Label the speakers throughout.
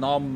Speaker 1: 9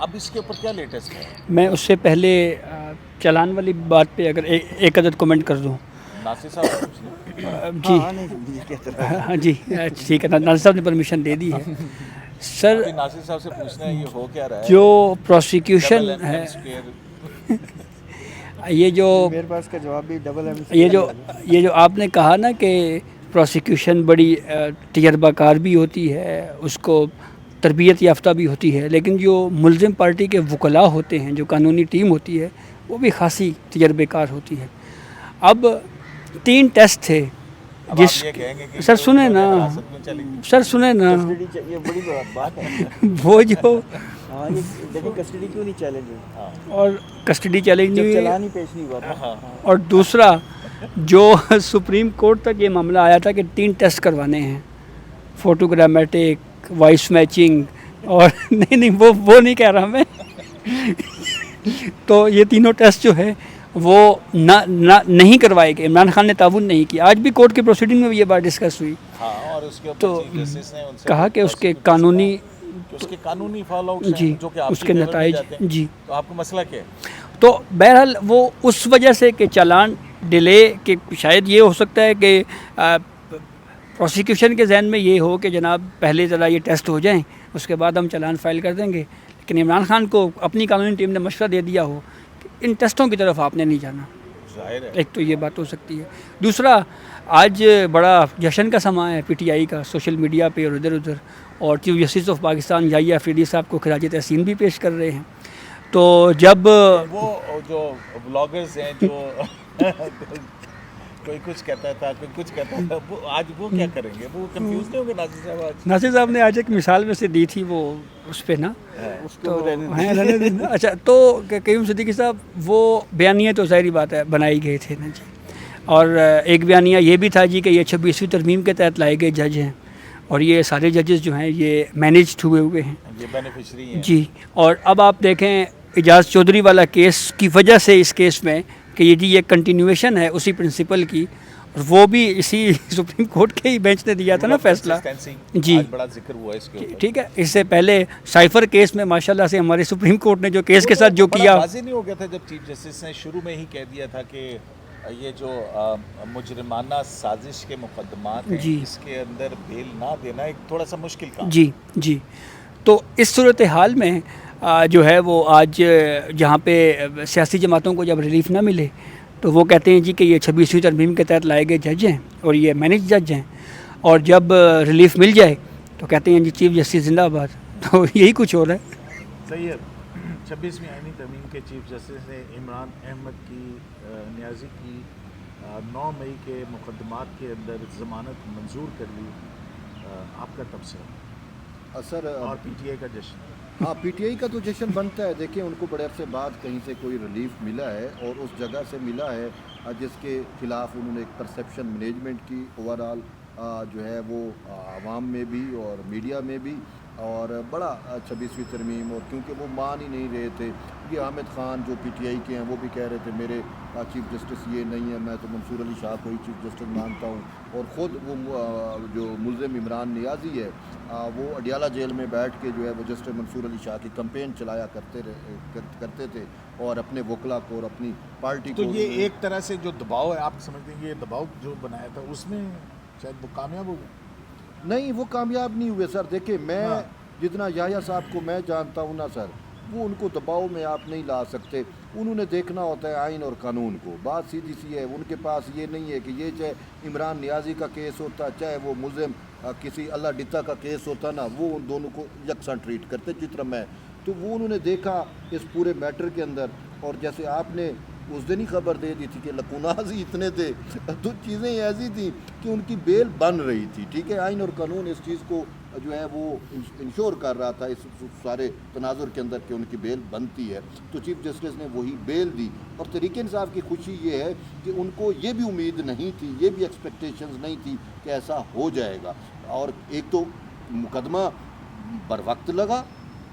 Speaker 1: اب اس کے اوپر کیا لیٹسٹ ہے؟
Speaker 2: میں اس سے پہلے چلان والی بات پہ اگر ایک عدد کمنٹ کر دوں.
Speaker 1: ناصر صاحب سے پوچھ لیں.
Speaker 2: جی
Speaker 3: ہاں نہیں یہ کہتے ہیں
Speaker 2: ہاں جی ٹھیک ہے، ناصر صاحب نے پرمیشن دے دی ہے. سر
Speaker 1: ابھی ناصر صاحب سے پوچھنا ہے یہ ہو کیا رہا ہے؟
Speaker 2: جو پروسیکیوشن ہے، یہ جو
Speaker 3: میرے پاس کا جواب بھی ڈبل ایم
Speaker 2: یہ جو آپ نے کہا نا کہ پروسیکیوشن بڑی تجربہ کار بھی ہوتی ہے، اس کو تربیت یافتہ بھی ہوتی ہے، لیکن جو ملزم پارٹی کے وکلاء ہوتے ہیں، جو قانونی ٹیم ہوتی ہے، وہ بھی خاصی تجربے کار ہوتی ہے. اب 3 ٹیسٹ تھے جس سر سنیں نا، سر سنیں نا،
Speaker 3: یہ بڑی بات ہے.
Speaker 2: وہ جو
Speaker 3: ہاں یہ لیکن کسٹڈی کیوں نہیں چیلنج ہوئی؟
Speaker 2: اور کسٹڈی چیلنج نہیں ہوئی،
Speaker 3: چلان ہی پیش نہیں ہوا تھا.
Speaker 2: اور دوسرا جو سپریم کورٹ تک یہ معاملہ آیا تھا کہ 3 ٹیسٹ کروانے ہیں، فوٹوگرامیٹک، وائس میچنگ، اور نہیں وہ نہیں کہہ رہا میں. تو یہ تینوں ٹیسٹ جو ہے وہ نہیں کروائے گئے. عمران خان نے تعاون نہیں کیا. آج بھی کورٹ کی پروسیڈنگ میں بھی یہ بات ڈسکس ہوئی،
Speaker 1: اور اس کے اوپر
Speaker 2: تو
Speaker 1: چیف جسٹس نے ان سے
Speaker 2: کہا کہ اس کے قانونی
Speaker 1: فالو آؤٹ
Speaker 2: جی
Speaker 1: جو کہ آپ
Speaker 2: اس کے نتائج جی.
Speaker 1: تو آپ کو مسئلہ کیا ہے؟
Speaker 2: تو بہرحال وہ اس وجہ سے کہ چالان ڈیلے کہ شاید یہ ہو سکتا ہے کہ پروسیکیوشن کے ذہن میں یہ ہو کہ جناب پہلے ذرا یہ ٹیسٹ ہو جائیں، اس کے بعد ہم چالان فائل کر دیں گے. لیکن عمران خان کو اپنی قانونی ٹیم نے مشورہ دے دیا ہو کہ ان ٹیسٹوں کی طرف آپ نے نہیں جانا.
Speaker 1: ظاہر ہے.
Speaker 2: ایک تو یہ بات ہو سکتی ہے. دوسرا آج بڑا جشن کا سماں ہے PTI کا، سوشل میڈیا پہ اور ادھر، اور چیف جسٹس آف پاکستان یحییٰ افریدی صاحب کو خراج تحسین بھی پیش کر رہے ہیں. تو جب
Speaker 1: وہ جو بلاگرز ہیں جو کوئی کچھ کہتا تھا کوئی کچھ کہتا تھا، وہ آج وہ کیا کریں گے؟ وہ کنفیوز نہیں ہوں گے ناصر صاحب آج؟
Speaker 2: ناصر صاحب نے آج ایک مثال میں سے دی تھی وہ اس پہ نا،
Speaker 3: اس
Speaker 2: تو
Speaker 3: کو
Speaker 2: ہیں رہنے دیں. اچھا تو قیوم صدیقی صاحب وہ بیانیے تو ظاہری بات ہے بنائی گئے تھے نا جی. اور ایک بیانیہ یہ بھی تھا جی کہ یہ 26ویں ترمیم کے تحت لائے گئے جج ہیں، اور یہ سارے ججز جو ہیں یہ مینیجڈ ہوئے ہیں
Speaker 1: یہ بینیفیشری ہیں
Speaker 2: جی. اور اب آپ دیکھیں اعجاز چودھری والا کیس کی وجہ سے اس کیس میں کہ یہ جی یہ کنٹینیویشن ہے اسی پرنسپل کی، اور وہ بھی اسی سپریم کورٹ کے ہی بینچ نے دیا تھا نا فیصلہ جی.
Speaker 1: آج بڑا ذکر ہوا اس کے اوپر.
Speaker 2: ٹھیک ہے، اس سے پہلے سائفر کیس میں ماشاءاللہ سے ہمارے سپریم کورٹ نے جو کیس کے ساتھ جو کیا،
Speaker 1: واضح نہیں ہو گیا تھا جب چیف جسٹس نے شروع میں ہی کہہ دیا تھا کہ یہ جو مجرمانہ سازش کے مقدمات ہیں
Speaker 2: جی
Speaker 1: اس کے اندر بیل نہ دینا ایک تھوڑا سا مشکل کام
Speaker 2: جی. تو اس صورتحال میں جو ہے وہ آج جہاں پہ سیاسی جماعتوں کو جب ریلیف نہ ملے تو وہ کہتے ہیں جی کہ یہ 26ویں ترمیم کے تحت لائے گئے جج ہیں اور یہ مینیج جج ہیں، اور جب ریلیف مل جائے تو کہتے ہیں جی چیف جسٹس زندہ آباد. تو یہی کچھ ہو رہا ہے.
Speaker 4: صحیح ہے. 26ویں آئینی ترمیم کے چیف جسٹس نے عمران احمد کی نیازی کی 9 مئی کے مقدمات کے اندر ضمانت منظور کر لی. آپ کا تبصرہ
Speaker 5: سر
Speaker 4: اور PTI کا جشن؟
Speaker 5: ہاں PTI کا تو جشن بنتا ہے. دیکھیں ان کو بڑے عرصے بعد کہیں سے کوئی ریلیف ملا ہے اور اس جگہ سے ملا ہے جس کے خلاف انہوں نے ایک پرسیپشن مینجمنٹ کی اوورال جو ہے وہ عوام میں بھی اور میڈیا میں بھی، اور بڑا 26ویں ترمیم، اور کیونکہ وہ مان ہی نہیں رہے تھے. یہ حامد خان جو PTI کے ہیں وہ بھی کہہ رہے تھے میرے چیف جسٹس یہ نہیں ہے، میں تو منصور علی شاہ کو ہی چیف جسٹس مانتا ہوں. اور خود وہ جو ملزم عمران نیازی ہے وہ اڈیالہ جیل میں بیٹھ کے جو ہے وہ جسٹس منصور علی شاہ کی کمپین چلایا کرتے تھے اور اپنے وکلا کو اور اپنی پارٹی کو.
Speaker 4: تو یہ ایک طرح سے جو دباؤ ہے، آپ سمجھتے ہیں یہ دباؤ جو بنایا تھا اس میں شاید وہ کامیاب ہو گئے؟
Speaker 5: نہیں، وہ کامیاب نہیں ہوئے سر. دیکھیں میں جتنا یحییٰ صاحب کو میں جانتا ہوں نا سر، وہ ان کو دباؤ میں آپ نہیں لا سکتے. انہوں نے دیکھنا ہوتا ہے آئین اور قانون کو. بات سیدھی سی ہے، ان کے پاس یہ نہیں ہے کہ یہ چاہے عمران نیازی کا کیس ہوتا چاہے وہ ملزم کسی اللہ ڈتا کا کیس ہوتا نا، وہ ان دونوں کو یکساں ٹریٹ کرتے جس طرح میں. تو وہ انہوں نے دیکھا اس پورے میٹر کے اندر، اور جیسے آپ نے اس دن ہی خبر دے دی تھی کہ لکوناز ہی اتنے تھے، تو چیزیں ایسی تھیں کہ ان کی بیل بن رہی تھی. ٹھیک ہے، آئین اور قانون اس چیز کو جو ہے وہ انشور کر رہا تھا اس سارے تناظر کے اندر کہ ان کی بیل بنتی ہے. تو چیف جسٹس نے وہی بیل دی. اور تحریک انصاف کی خوشی یہ ہے کہ ان کو یہ بھی امید نہیں تھی، یہ بھی ایکسپیکٹیشنز نہیں تھی کہ ایسا ہو جائے گا. اور ایک تو مقدمہ بر وقت لگا،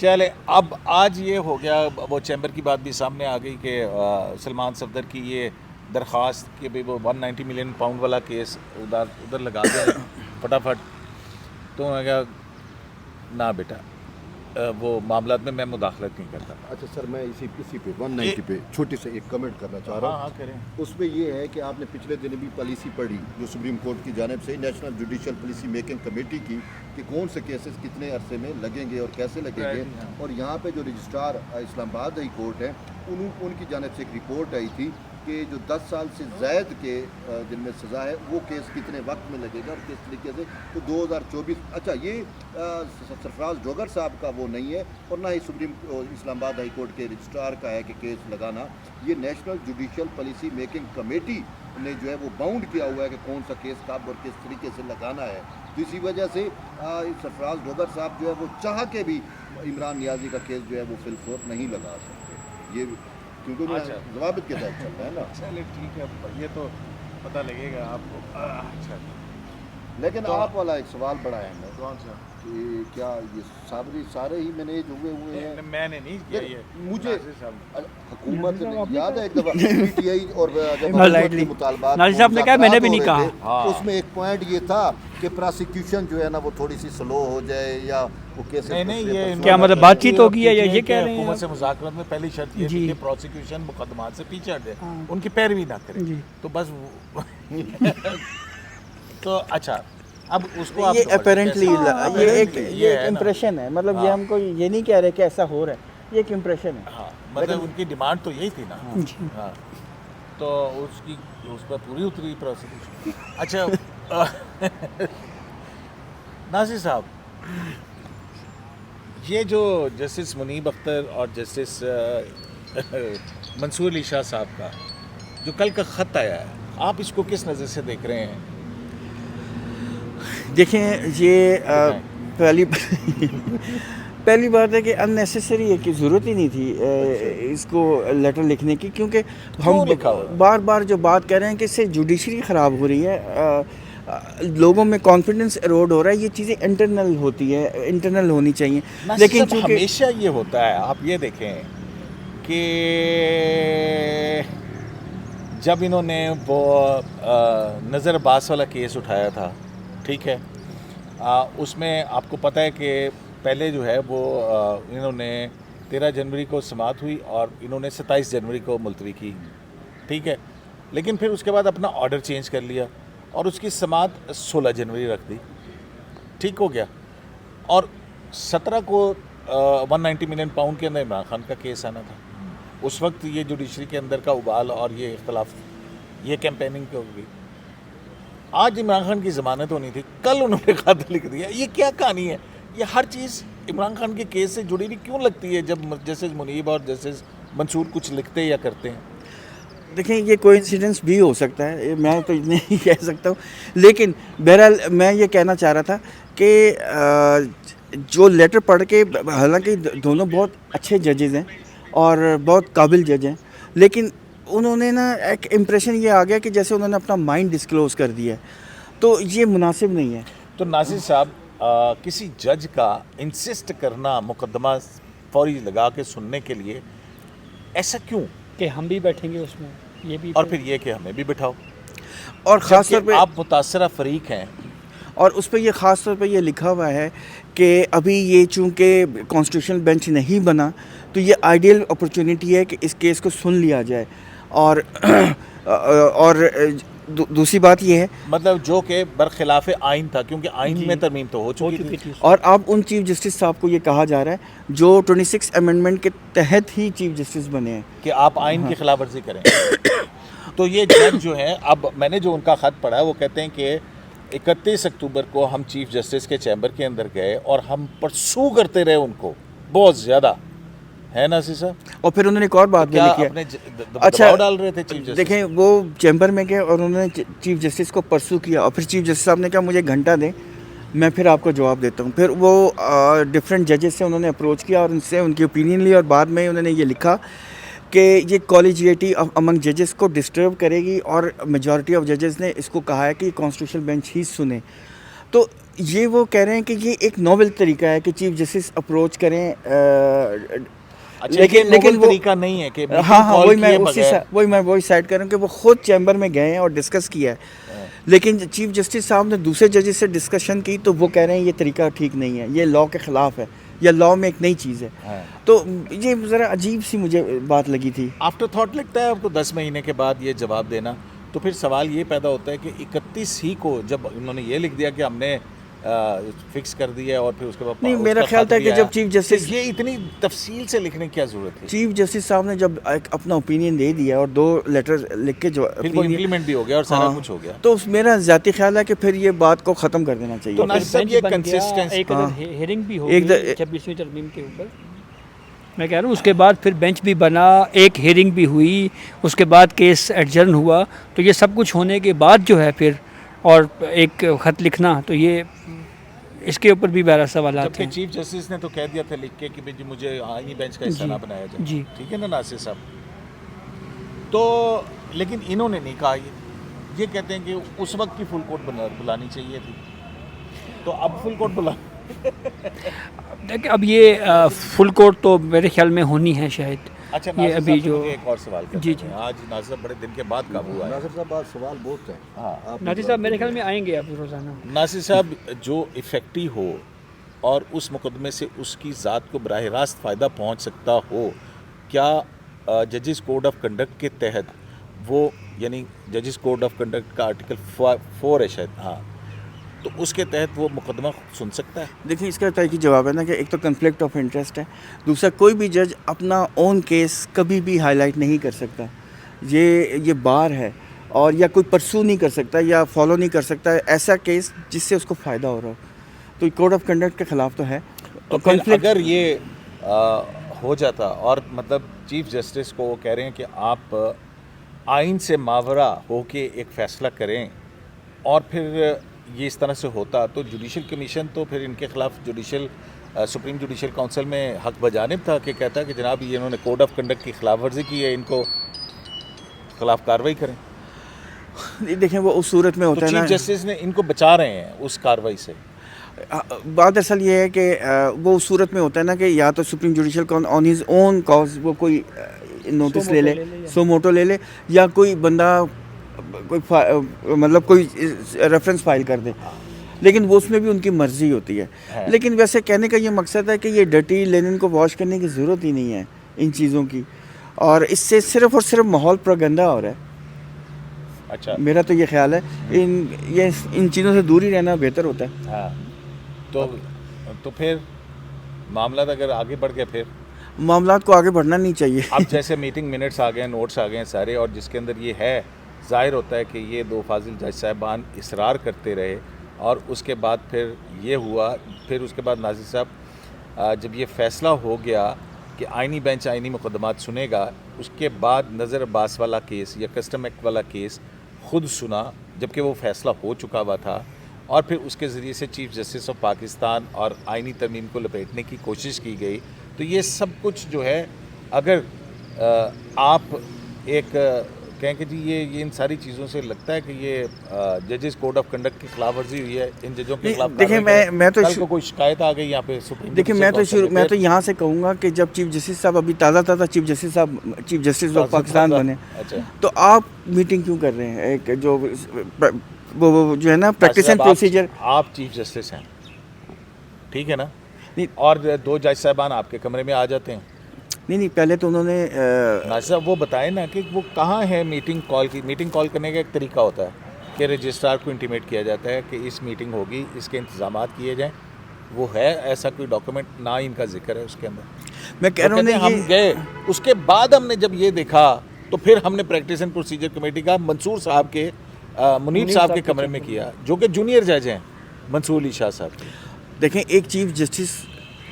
Speaker 1: چلے اب آج یہ ہو گیا, وہ چیمبر کی بات بھی سامنے آ گئی کہ سلمان صفدر کی یہ درخواست کہ بھئی وہ 190 ملین پاؤنڈ والا کیس ادھر لگا دیں فٹافٹ. تو میں کہا نہ بیٹا وہ معاملات میں مداخلت نہیں کرتا.
Speaker 5: اچھا سر, میں اسی پہ 190 پہ چھوٹی سے ایک کمنٹ کرنا چاہ رہا ہوں.
Speaker 1: ہاں کریں.
Speaker 5: اس میں یہ ہے کہ آپ نے پچھلے دن بھی پالیسی پڑھی جو سپریم کورٹ کی جانب سے national judicial policy making committee کی, کہ کون سے کیسز کتنے عرصے میں لگیں گے اور کیسے لگیں گے. اور یہاں پہ جو رجسٹرار اسلام آباد ہائی کورٹ ہے ان کی جانب سے ایک رپورٹ آئی تھی کہ جو 10 سال سے زائد کے جن میں سزا ہے وہ کیس کتنے وقت میں لگے گا اور کس طریقے سے. تو 2024. اچھا, یہ سرفراز ڈوگر صاحب کا وہ نہیں ہے اور نہ ہی اسلام آباد ہائی کورٹ کے رجسٹرار کا ہے کہ کیس لگانا. یہ national judicial policy making committee نے جو ہے وہ باؤنڈ کیا ہوا ہے کہ کون سا کیس کب اور کس طریقے سے لگانا ہے. تو اسی وجہ سے سرفراز ڈوگر صاحب جو ہے وہ چاہ کے بھی عمران نیازی کا کیس جو ہے وہ فی الفور نہیں لگا سکتے. یہ کیونکہ ضوابط کے تحت چلتا ہے نا.
Speaker 1: چلے ٹھیک ہے, یہ تو پتہ لگے گا آپ کو. اچھا,
Speaker 5: لیکن آپ والا ایک سوال بڑا اہم ہے
Speaker 1: کون سا؟
Speaker 5: کہ کیا یہ سارے ہی مینیج ہوئے ہیں؟
Speaker 1: میں نے نہیں کیا یہ.
Speaker 5: مجھے حکومت یاد ہے ایک دفعہ پی ٹی آئی اور جب حکومت کے مطالبات
Speaker 2: ناصر صاحب نے کہا میں نے بھی نہیں کہا,
Speaker 5: اس میں ایک پوائنٹ یہ تھا کہ پراسیکیوشن جو ہے نا وہ تھوڑی سی سلو ہو جائے یا وہ کیسے.
Speaker 1: نہیں, یہ
Speaker 2: کیا مطلب بات چیت ہوگی ہے یا یہ کہہ رہے ہیں
Speaker 1: حکومت سے مذاکرات میں پہلی شرط یہ تھی کہ پروسیکیوشن مقدمات سے پیچھے ہٹ جائے, ان کی پیروی نہ کرے. تو بس تو اچھا, اب اس کو
Speaker 3: یہ اپیرنٹلی یہ ایک امپریشن ہے, مطلب یہ ہم کو یہ نہیں کہہ رہے کہ ایسا ہو رہا ہے, یہ ایک امپریشن ہے.
Speaker 1: ہاں, مطلب ان کی ڈیمانڈ تو یہی تھی نا. ہاں, تو اس پر پوری اتری پروسیکیوشن. اچھا ناصر صاحب, یہ جو جسٹس منیب اختر اور جسٹس منصور علی شاہ صاحب کا جو کل کا خط آیا ہے, آپ اس کو کس نظر سے دیکھ رہے ہیں؟
Speaker 3: دیکھیں, یہ پہلی بات ہے کہ ان نیسیسری ہے کہ ضرورت ہی نہیں تھی اس کو لیٹر لکھنے کی, کیونکہ ہم بار بار جو بات کر رہے ہیں کہ اس سے جوڈیشری خراب ہو رہی ہے, لوگوں میں کانفیڈنس ایروڈ ہو رہا ہے. یہ چیزیں انٹرنل ہوتی ہے, انٹرنل ہونی چاہیے. لیکن
Speaker 1: ہمیشہ یہ ہوتا ہے, آپ یہ دیکھیں کہ جب انہوں نے وہ نظر عباس والا کیس اٹھایا تھا, ٹھیک ہے, اس میں آپ کو پتہ ہے کہ پہلے جو ہے وہ انہوں نے 13 جنوری کو سماعت ہوئی اور انہوں نے 27 جنوری کو ملتوی کی, ٹھیک ہے. لیکن پھر اس کے بعد اپنا آرڈر چینج کر لیا اور اس کی سماعت 16 جنوری رکھ دی, ٹھیک ہو گیا. اور 17 کو 190 ملین پاؤنڈ کے اندر عمران خان کا کیس آنا تھا. اس وقت یہ جوڈیشری کے اندر کا ابال اور یہ اختلاف, یہ کیمپیننگ کی ہوگی. آج عمران خان کی ضمانت ہونی تھی, کل انہوں نے خط لکھ دیا. یہ کیا کہانی ہے؟ یہ ہر چیز عمران خان کے کیس سے جڑی ہوئی کیوں لگتی ہے جب جسٹس منیب اور جسٹس منصور کچھ لکھتے یا کرتے ہیں؟
Speaker 3: دیکھیں, یہ کوئی انسیڈنس بھی ہو سکتا ہے, میں تو نہیں کہہ سکتا ہوں. لیکن بہرحال میں یہ کہنا چاہ رہا تھا کہ جو لیٹر پڑھ کے, حالانکہ دونوں بہت اچھے ججز ہیں اور بہت قابل جج ہیں, لیکن انہوں نے نا ایک امپریشن یہ آ گیا کہ جیسے انہوں نے اپنا مائنڈ ڈسکلوز کر دیا ہے, تو یہ مناسب نہیں ہے.
Speaker 1: تو ناصر صاحب, کسی جج کا انسسٹ کرنا مقدمہ فوری لگا کے سننے کے لیے, ایسا کیوں
Speaker 2: کہ ہم بھی بیٹھیں گے اس میں, یہ بھی,
Speaker 1: اور پھر یہ کہ ہمیں بھی بٹھاؤ,
Speaker 3: اور خاص طور پہ
Speaker 1: آپ متاثرہ فریق ہیں.
Speaker 3: اور اس پہ یہ خاص طور پہ یہ لکھا ہوا ہے کہ ابھی یہ چونکہ کانسٹیٹیوشنل بینچ نہیں بنا, تو یہ آئیڈیل اپرچونٹی ہے کہ اس کیس کو سن لیا جائے. اور دوسری بات یہ ہے,
Speaker 1: مطلب جو کہ برخلاف آئین تھا, کیونکہ آئین میں ترمیم تو ہو چکی تھی.
Speaker 3: اور اب ان چیف جسٹس صاحب کو یہ کہا جا رہا ہے جو 26 امینڈمنٹ کے تحت ہی چیف جسٹس بنے ہیں
Speaker 1: کہ آپ آئین کی خلاف ورزی کریں. تو یہ جج جو ہیں, اب میں نے جو ان کا خط پڑھا, وہ کہتے ہیں کہ 31 اکتوبر کو ہم چیف جسٹس کے چیمبر کے اندر گئے اور ہم پرسو کرتے رہے ان کو بہت زیادہ, ہے ناصر صاحب.
Speaker 3: اور پھر انہوں نے ایک اور بات بھی لکھی ہے.
Speaker 1: اچھا ڈال رہے تھے چیف جسٹس,
Speaker 3: دیکھیں وہ چیمبر میں گئے اور انہوں نے چیف جسٹس کو پرسو کیا, اور پھر چیف جسٹس صاحب نے کہا مجھے گھنٹہ دیں, میں پھر آپ کو جواب دیتا ہوں. پھر وہ ڈفرینٹ ججز سے انہوں نے اپروچ کیا اور ان سے ان کی اوپینین لی, اور بعد میں انہوں نے یہ لکھا کہ یہ کالیجیٹی امنگ ججز کو ڈسٹرب کرے گی, اور میجورٹی آف ججز نے اس کو کہا ہے کہ کانسٹیٹیوشنل بینچ ہی سنے. تو یہ وہ کہہ رہے ہیں کہ یہ ایک ناول طریقہ ہے کہ چیف جسٹس اپروچ کریں
Speaker 4: لیکن وہ طریقہ نہیں ہے کہ
Speaker 3: ہاں وہی سائڈ کر رہا ہوں کہ وہ خود چیمبر میں گئے ہیں اور ڈسکس کیا ہے، لیکن چیف جسٹس صاحب نے دوسرے ججز سے ڈسکشن کی تو وہ کہہ رہے ہیں یہ طریقہ ٹھیک نہیں ہے، یہ لاء کے خلاف ہے، یا لاء میں ایک نئی چیز ہے. تو یہ ذرا عجیب سی مجھے بات لگی تھی.
Speaker 4: آفٹر تھاٹ لگتا ہے آپ کو 10 مہینے کے بعد یہ جواب دینا؟ تو پھر سوال یہ پیدا ہوتا ہے کہ 31 ہی کو جب انہوں نے یہ لکھ دیا کہ ہم نے فکس کر دیا اور پھر اس کے بعد
Speaker 3: نہیں، میرا خیال تھا کہ جب چیف جسٹس
Speaker 4: یہ اتنی تفصیل سے لکھنے کی کیا ضرورت ہے؟
Speaker 3: چیف جسٹس صاحب نے جب اپنا اوپینین دے دیا اور 2 لیٹر لکھ کے جو
Speaker 4: پھر وہ امپلیمنٹ بھی ہو گیا اور سارا کچھ ہو گیا،
Speaker 3: تو میرا ذاتی خیال ہے کہ پھر یہ بات کو ختم کر دینا چاہیے.
Speaker 4: تو ناصر صاحب یہ کنسسٹنس
Speaker 2: ایک ہیئرنگ بھی ہوگی 26ویں ترمیم کے اوپر، میں کہہ رہا ہوں اس کے بعد پھر بینچ بھی بنا، ایک ہیئرنگ بھی ہوئی، اس کے بعد کیس ایڈجرن ہوا. تو یہ سب کچھ ہونے کے بعد جو ہے پھر اور ایک خط لکھنا، تو یہ اس کے اوپر بھی بہرا سوالات
Speaker 4: جبکہ
Speaker 2: ہیں.
Speaker 4: چیف جسٹس نے تو کہہ دیا تھا لکھ کے کہ مجھے آئینی بینچ کا حصہ نہ بنایا جائے.
Speaker 2: جی
Speaker 4: ٹھیک ہے نا ناصر صاحب؟ تو لیکن انہوں نے نہیں کہا. یہ کہتے ہیں کہ اس وقت کی فل کورٹ بلانی چاہیے تھی، تو اب فل کورٹ بلا.
Speaker 2: دیکھیں اب یہ فل کورٹ تو میرے خیال میں ہونی ہے شاید.
Speaker 4: اچھا
Speaker 2: یہ ابھی
Speaker 4: ناصر
Speaker 2: جو
Speaker 4: صاحب ایک اور سوال کرتے
Speaker 2: جی
Speaker 4: ہیں. آج ناصر صاحب بڑے دن کے بعد قابو آئے.
Speaker 5: ناصر صاحب آج سوال بہت ہیں.
Speaker 4: ہاں
Speaker 2: ناصر صاحب میرے خیال میں آئیں گے اب روزانہ.
Speaker 4: ناصر صاحب جو افیکٹی ہو اور اس مقدمے سے اس کی ذات کو براہ راست فائدہ پہنچ سکتا ہو، کیا ججز کوڈ آف کنڈکٹ کے تحت وہ، یعنی ججز کوڈ آف کنڈکٹ کا آرٹیکل 4 ہے شاید، ہاں، تو اس کے تحت وہ مقدمہ سن سکتا ہے؟
Speaker 3: دیکھیں اس کا تحقیقی جواب ہے نا کہ ایک تو کنفلکٹ آف انٹرسٹ ہے، دوسرا کوئی بھی جج اپنا اون کیس کبھی بھی ہائی لائٹ نہیں کر سکتا. یہ بار ہے اور یا کوئی پرسو نہیں کر سکتا یا فالو نہیں کر سکتا ایسا کیس جس سے اس کو فائدہ ہو رہا ہو. تو کوڈ آف کنڈکٹ کے خلاف تو ہے.
Speaker 4: تو پھر اگر یہ ہو جاتا اور مطلب چیف جسٹس کو وہ کہہ رہے ہیں کہ آپ آئین سے ماورا ہو کے ایک فیصلہ کریں، اور پھر یہ اس طرح سے ہوتا تو جوڈیشل کمیشن تو پھر ان کے خلاف سپریم جوڈیشل کونسل میں حق بجانب تھا کہ کہتا کہ جناب یہ انہوں نے کوڈ آف کنڈکٹ کی خلاف ورزی کی ہے، ان کو خلاف کارروائی کریں.
Speaker 3: دیکھیں وہ اس صورت میں ہوتا ہے نا،
Speaker 4: چیف جسٹس نے ان کو بچا رہے ہیں اس کارروائی سے.
Speaker 3: بات اصل یہ ہے کہ وہ اس صورت میں ہوتا ہے نا کہ یا تو supreme judicial on his own cause وہ کوئی نوٹس لے لے، سو موٹو لے لے، یا کوئی بندہ کوئی ریفرنس فائل کر دے، لیکن وہ اس میں بھی ان کی مرضی ہوتی ہے. لیکن ویسے کہنے کا یہ مقصد ہے کہ یہ ڈرٹی لینن کو واش کرنے کی ضرورت ہی نہیں ہے ان چیزوں کی، اور اس سے صرف اور صرف ماحول پروگنڈا ہو رہا ہے.
Speaker 4: اچھا،
Speaker 3: میرا تو یہ خیال ہے ان چیزوں سے دور ہی رہنا بہتر ہوتا ہے.
Speaker 4: ہاں، تو پھر معاملات اگر آگے بڑھ گئے، پھر
Speaker 3: معاملات کو آگے بڑھنا نہیں چاہیے.
Speaker 4: اب جیسے میٹنگ منٹس آ گئے، نوٹس آ گئے سارے، اور جس کے اندر یہ ہے ظاہر ہوتا ہے کہ یہ 2 فاضل جج صاحبان اصرار کرتے رہے، اور اس کے بعد پھر یہ ہوا. پھر اس کے بعد ناصر صاحب جب یہ فیصلہ ہو گیا کہ آئینی بینچ آئینی مقدمات سنے گا، اس کے بعد نظر عباس والا کیس یا کسٹم ایکٹ والا کیس خود سنا، جبکہ وہ فیصلہ ہو چکا ہوا تھا، اور پھر اس کے ذریعے سے چیف جسٹس آف پاکستان اور آئینی ترمیم کو لپیٹنے کی کوشش کی گئی. تو یہ سب کچھ جو ہے، اگر آپ ایک کہیں کہ جی یہ ان ساری چیزوں سے لگتا ہے کہ یہ ججز کوڈ آف کنڈکٹ کی خلاف ورزی ہوئی ہے، ان ججوں کے خلاف.
Speaker 3: دیکھیں میں تو
Speaker 4: کل کو کوئی شکایت آ گئی یہاں پہ سپریم.
Speaker 3: دیکھیں میں تو یہاں سے کہوں گا کہ جب چیف جسٹس صاحب ابھی تازہ چیف جسٹس آف پاکستان بنے، تو آپ میٹنگ کیوں کر رہے ہیں؟ ایک جو ہے نا پریکٹس اینڈ پروسیجر.
Speaker 4: آپ چیف جسٹس ہیں، ٹھیک ہے نا، اور 2 جج صاحبان آپ کے کمرے میں آ جاتے ہیں.
Speaker 3: نہیں پہلے تو انہوں نے
Speaker 4: ناصر صاحب وہ بتائیں نا کہ وہ کہاں ہے میٹنگ کال کی. میٹنگ کال کرنے کا ایک طریقہ ہوتا ہے کہ رجسٹرار کو انٹیمیٹ کیا جاتا ہے کہ اس میٹنگ ہوگی، اس کے انتظامات کیے جائیں. وہ ہے ایسا کوئی ڈاکومنٹ؟ نہ ان کا ذکر ہے اس کے اندر.
Speaker 3: میں کہہ رہا ہوں
Speaker 4: ہم گئے، اس کے بعد ہم نے جب یہ دیکھا تو پھر ہم نے پریکٹس اینڈ پروسیجر کمیٹی کا منصور صاحب کے منیب صاحب کے کمرے میں کیا، جو کہ جونیئر جج ہیں، منصور علی شاہ صاحب.
Speaker 3: دیکھیں ایک چیف جسٹس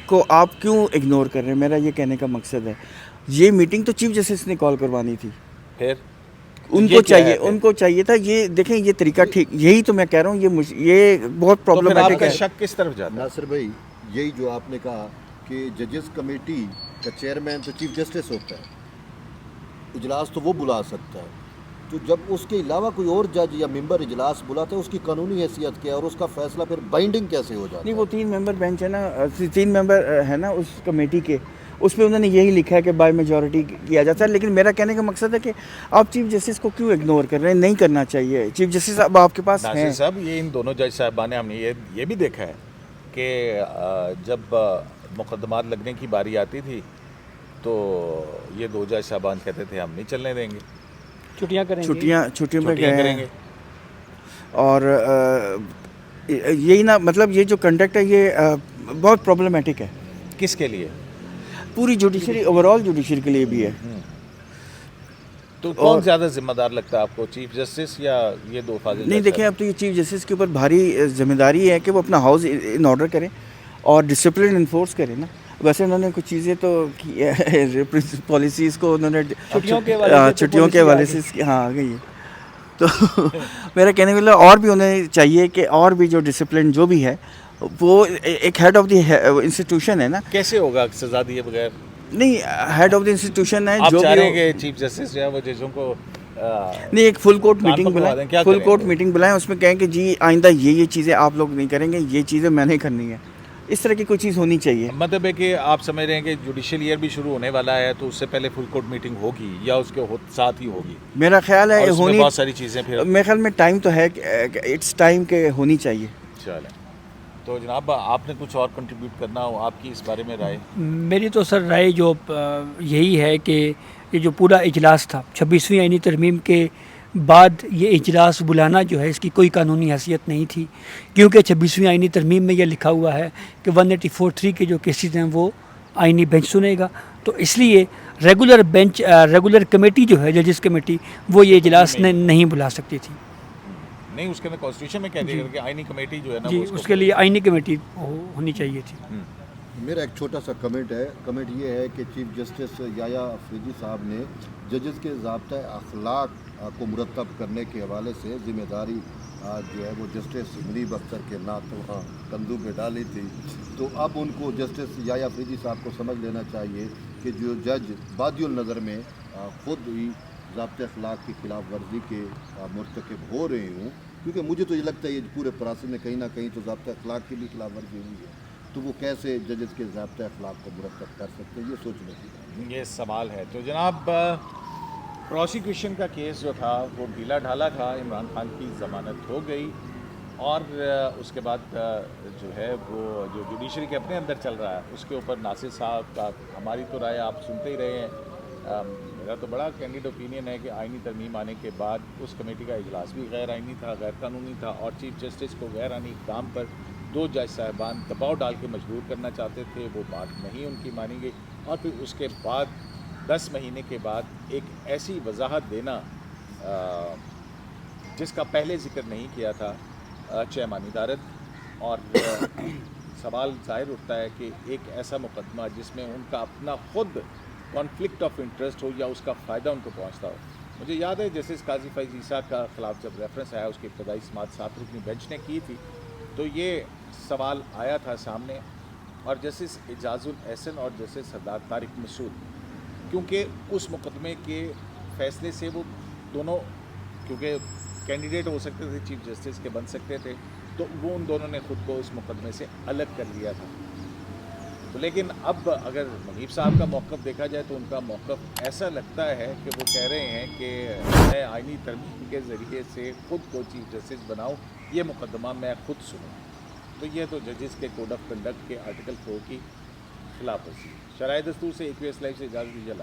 Speaker 3: کو آپ کیوں اگنور کر رہے ہیں؟ میرا یہ کہنے کا مقصد ہے یہ میٹنگ تو چیف جسٹس نے کال کروانی تھی.
Speaker 4: پھر
Speaker 3: ان کو چاہیے تھا. یہ دیکھیں یہ طریقہ ٹھیک، یہی تو میں کہہ رہا ہوں یہ بہت پرابلمٹک ہے.
Speaker 4: شک کس طرف جاتا ہے؟
Speaker 5: ناصر بھائی یہی جو آپ نے کہا کہ ججز کمیٹی کا چیئرمین تو چیف جسٹس ہوتا ہے، اجلاس تو وہ بلا سکتا ہے، تو جب اس کے علاوہ کوئی اور جج یا ممبر اجلاس بلاتے ہیں اس کی قانونی حیثیت کیا ہے اور اس کا فیصلہ پھر بائنڈنگ کیسے ہو جاتا
Speaker 3: نہیں
Speaker 5: ہے؟
Speaker 3: وہ 3 ممبر بینچ ہے نا، 3 ممبر ہے نا اس کمیٹی کے، اس میں انہوں نے یہی لکھا ہے کہ بائی میجورٹی کیا جاتا ہے. لیکن میرا کہنے کا مقصد ہے کہ آپ چیف جسٹس کو کیوں اگنور کر رہے ہیں؟ نہیں کرنا چاہیے. چیف جسٹس اب آپ کے پاس ہیں.
Speaker 1: ناصر صاحب، یہ ان دونوں جج صاحبان نے ہم نے یہ بھی دیکھا ہے کہ جب مقدمات لگنے کی باری آتی تھی تو یہ 2 جج صاحبان کہتے تھے ہم نہیں چلنے دیں گے،
Speaker 2: چھٹیاں کریں گے.
Speaker 3: چھٹیوں پہ
Speaker 1: چھٹیاں
Speaker 3: گئے
Speaker 1: کریں
Speaker 3: ہیں.
Speaker 1: گے.
Speaker 3: اور یہی نا مطلب یہ جو کنڈکٹ ہے یہ بہت پرابلمٹک ہے
Speaker 1: کس کے لیے؟
Speaker 3: پوری جوڈیشری، اوور آل جوڈیشری کے لیے بھی ہے.
Speaker 1: تو کون زیادہ ذمہ دار لگتا ہے آپ کو، چیف جسٹس یا یہ 2 فاضل؟
Speaker 3: نہیں دیکھیں، اب تو یہ چیف جسٹس کے اوپر بھاری ذمہ داری ہے کہ وہ اپنا ہاؤس ان آرڈر کریں اور ڈسپلن انفورس کریں نا. ویسے انہوں نے کچھ چیزیں تو کی ہے، پالیسیز کو انہوں نے
Speaker 2: چھٹیوں کے
Speaker 3: حوالے سے ہاں آ گئی ہے. تو میرا کہنے کا مطلب اور بھی انہیں چاہیے کہ اور بھی جو ڈسپلن جو بھی ہے وہ ایک ہیڈ آف دی انسٹیٹیوشن ہے نا.
Speaker 1: کیسے ہوگا سزا دیے بغیر؟
Speaker 3: نہیں، ہیڈ آف دی انسٹیٹیوشن ہے
Speaker 1: آپ
Speaker 3: جو
Speaker 1: چاہ
Speaker 3: بھی
Speaker 1: رہے ہیں کہ چیف جسٹس جو ہے وہ ججوں کو
Speaker 3: نہیں ایک فل کورٹ
Speaker 1: کان
Speaker 3: میٹنگ
Speaker 1: پکڑوا دیں،
Speaker 3: بلائیں،
Speaker 1: کیا
Speaker 3: فل
Speaker 1: کریں
Speaker 3: کورٹ
Speaker 1: وہ؟
Speaker 3: میٹنگ بلائیں، اس میں کہیں کہ جی آئندہ یہ چیزیں آپ لوگ نہیں کریں گے، یہ چیزیں میں نہیں کرنی ہے. اس طرح کی کوئی چیز ہونی چاہیے.
Speaker 1: مطلب ہے کہ آپ سمجھ رہے ہیں کہ جوڈیشل ایئر بھی شروع ہونے والا ہے تو اس سے پہلے فل کورٹ میٹنگ ہوگی یا اس کے ساتھ ہی ہوگی؟
Speaker 3: میرا خیال ہے
Speaker 1: اور اس میں
Speaker 3: ہونی،
Speaker 1: بہت ساری چیزیں پھر
Speaker 3: میرے خیال میں ٹائم تو ہے، اٹس ٹائم کہ ہونی چاہیے.
Speaker 1: چلیں. تو جناب آپ نے کچھ اور کنٹریبیوٹ کرنا ہو، آپ کی اس بارے میں رائے؟
Speaker 2: میری تو سر رائے جو یہی ہے کہ یہ جو پورا اجلاس تھا 26ویں آئینی ترمیم کے بعد، یہ اجلاس بلانا جو ہے اس کی کوئی قانونی حیثیت نہیں تھی، کیونکہ 26ویں آئینی ترمیم میں یہ لکھا ہوا ہے کہ 184(3) کے جو کیسز ہیں وہ آئینی بینچ سنے گا. تو اس لیے ریگولر کمیٹی جو ہے ججز کمیٹی، وہ یہ اجلاس نہیں بلا سکتی تھی.
Speaker 1: نہیں، اس کے اندر کانسٹیٹیوشن میں کہہ دیا گیا کہ آئینی کمیٹی جو ہے نا
Speaker 2: جی،
Speaker 1: وہ
Speaker 2: اس کے لیے آئینی کمیٹی ہونی چاہیے تھی.
Speaker 5: میرا ایک چھوٹا سا کمنٹ ہے. کمنٹ یہ ہے کہ چیف جسٹس یحییٰ افریدی صاحب نے ججز کے ضابطۂ اخلاق کو مرتب کرنے کے حوالے سے ذمہ داری جو ہے وہ جسٹس منیب اختر کے کندھوں پہ ڈالی تھی. تو اب ان کو جسٹس یحییٰ افریدی صاحب کو سمجھ لینا چاہیے کہ جو جج بادی النظر میں خود ہی ضابطۂ اخلاق کی خلاف ورزی کے مرتکب ہو رہے ہوں، کیونکہ مجھے تو یہ لگتا ہے یہ پورے پروسیس میں کہیں نہ کہیں تو ضابطۂ اخلاق کی بھی خلاف ورزی ہوئی ہے، تو وہ کیسے ججز کے ضابطۂ اخلاق کو مرتب کر سکتے ہیں، یہ سوچنے کی بات ہے.
Speaker 1: یہ سوال ہے. تو جناب پروسیکیوشن کا کیس جو تھا وہ ڈھیلا ڈھالا تھا، عمران خان کی ضمانت ہو گئی اور اس کے بعد جو ہے وہ جو جوڈیشری کے اپنے اندر چل رہا ہے اس کے اوپر ناصر صاحب کا ہماری تو رائے آپ سنتے ہی رہے ہیں. میرا تو بڑا کینڈیڈ اوپینین ہے کہ آئینی ترمیم آنے کے بعد اس کمیٹی کا اجلاس بھی غیر آئینی تھا، غیر قانونی تھا، اور چیف جسٹس کو غیر آئینی اقدام پر 2 جج صاحبان دباؤ ڈال کے مجبور کرنا چاہتے تھے. وہ بات نہیں ان کی مانی گئی اور پھر اس کے بعد 10 مہینے کے بعد ایک ایسی وضاحت دینا جس کا پہلے ذکر نہیں کیا تھا چیمانی دارد. اور سوال ظاہر اٹھتا ہے کہ ایک ایسا مقدمہ جس میں ان کا اپنا خود کانفلکٹ آف انٹرسٹ ہو یا اس کا فائدہ ان کو پہنچتا ہو. مجھے یاد ہے جسٹس قاضی فیض عیسیٰ کا خلاف جب ریفرنس آیا اس کی ابتدائی سماعت 7 رکنی بینچ نے کی تھی تو یہ سوال آیا تھا سامنے، اور جسٹس اعجاز الاحسن اور جسٹس سردار طارق مسعود، کیونکہ اس مقدمے کے فیصلے سے وہ دونوں کیونکہ کینڈیڈیٹ ہو سکتے تھے، چیف جسٹس کے بن سکتے تھے، تو وہ ان دونوں نے خود کو اس مقدمے سے الگ کر لیا تھا. تو لیکن اب اگر منیب صاحب کا موقف دیکھا جائے تو ان کا موقف ایسا لگتا ہے کہ وہ کہہ رہے ہیں کہ میں آئینی ترمیم کے ذریعے سے خود کو چیف جسٹس بناؤں، یہ مقدمہ میں خود سنوں. تو یہ تو ججز کے کوڈ آف کنڈکٹ کے آرٹیکل 4 کی خلاف ورزی. شرائع دستور سے ایک ویس لائف سے اجازت دیجیے.